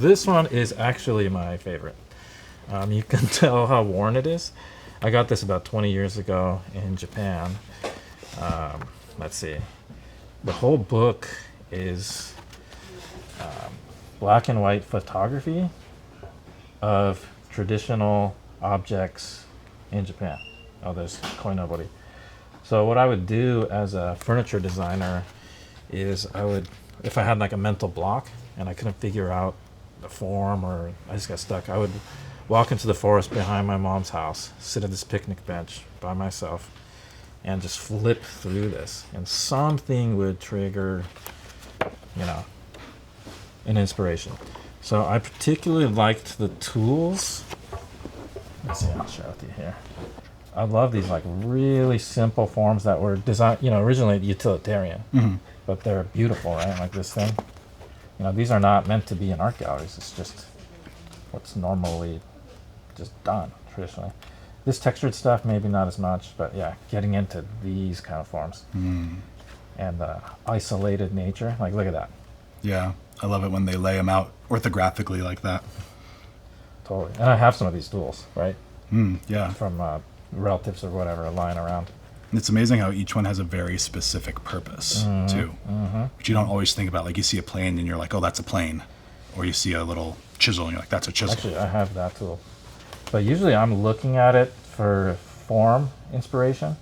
this one is actually my favorite. You can tell how worn it is. I got this about 20 years ago in Japan. Let's see. The whole book is black and white photography of traditional objects in Japan. Oh, there's koinobori. So what I would do as a furniture designer is if I had like a mental block and I couldn't figure out the form or I just got stuck, I would walk into the forest behind my mom's house, sit at this picnic bench by myself, and just flip through this. And something would trigger, an inspiration. So I particularly liked the tools. Let's see, I'll share with you here. I love these like really simple forms that were designed, originally utilitarian, but they're beautiful, right? Like this thing. These are not meant to be in art galleries. It's just what's normally just done traditionally. This textured stuff, maybe not as much, but yeah, getting into these kind of forms and the isolated nature. Like, look at that. Yeah, I love it when they lay them out orthographically like that. Totally. And I have some of these tools, right? Yeah. From relatives or whatever lying around. It's amazing how each one has a very specific purpose, too. But you don't always think about, like, you see a plane and you're like, oh, that's a plane. Or you see a little chisel and you're like, that's a chisel. Actually, I have that tool. But usually I'm looking at it for form inspiration.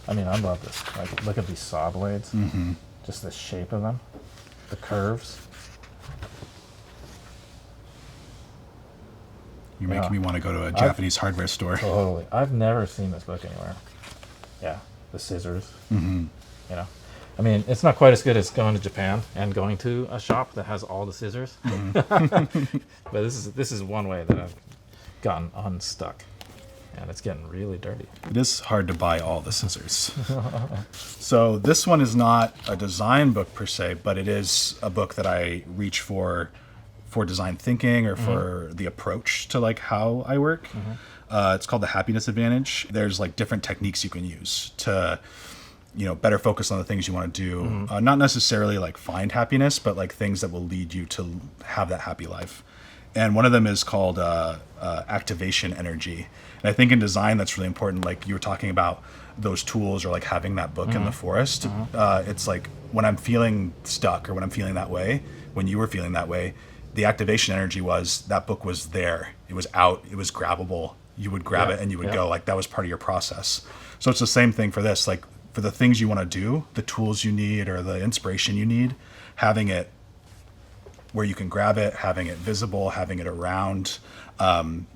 I love this. Like, look at these saw blades. Just the shape of them. The curves. You're making me want to go to a Japanese hardware store. Totally. I've never seen this book anywhere. Yeah, the scissors. It's not quite as good as going to Japan and going to a shop that has all the scissors. But this is one way that I've gotten unstuck, and it's getting really dirty. It is hard to buy all the scissors. So this one is not a design book per se, but it is a book that I reach for design thinking or for the approach to like how I work. It's called the Happiness Advantage. There's like different techniques you can use to, better focus on the things you want to do. Not necessarily like find happiness, but like things that will lead you to have that happy life. And one of them is called activation energy. And I think in design, that's really important. Like you were talking about those tools or like having that book in the forest. It's like when I'm feeling stuck or when I'm feeling that way, when you were feeling that way, the activation energy was that book was there. It was out. It was grabbable. You would grab it and you would go. Like that was part of your process. So it's the same thing for this. Like for the things you want to do, the tools you need or the inspiration you need, having it where you can grab it, having it visible, having it around,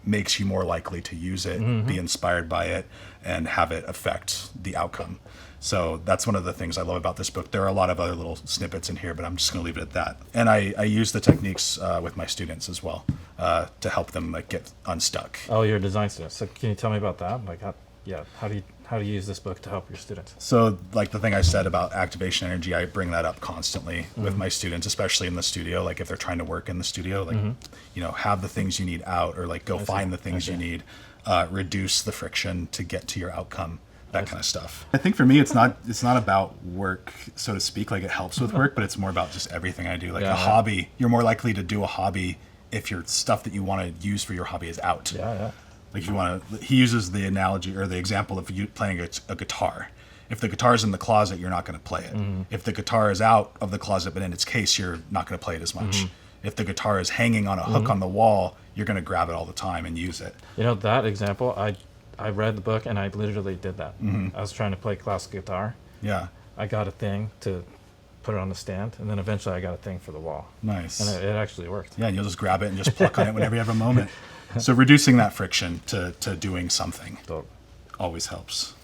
makes you more likely to use it, be inspired by it, and have it affect the outcome. So that's one of the things I love about this book. There are a lot of other little snippets in here, but I'm just going to leave it at that. And I use the techniques with my students as well to help them like get unstuck. Oh, you're a design student. So can you tell me about that? Like, how do you use this book to help your students? So like the thing I said about activation energy, I bring that up constantly with my students, especially in the studio. Like if they're trying to work in the studio, like, have the things you need out or like go find the things you need, reduce the friction to get to your outcome. That kind of stuff. I think for me, it's not about work, so to speak. Like it helps with work, but it's more about just everything I do. Like a hobby, you're more likely to do a hobby if your stuff that you want to use for your hobby is out. Like if you want to, he uses the analogy or the example of you playing a guitar. If the guitar is in the closet, you're not going to play it. If the guitar is out of the closet but in its case, you're not going to play it as much. If the guitar is hanging on a hook on the wall, you're going to grab it all the time and use it. That example, I read the book and I literally did that. I was trying to play classic guitar. Yeah. I got a thing to put it on the stand, and then eventually I got a thing for the wall. Nice. And it actually worked. Yeah, and you'll just grab it and just pluck on it whenever you have a moment. So reducing that friction to doing something always helps.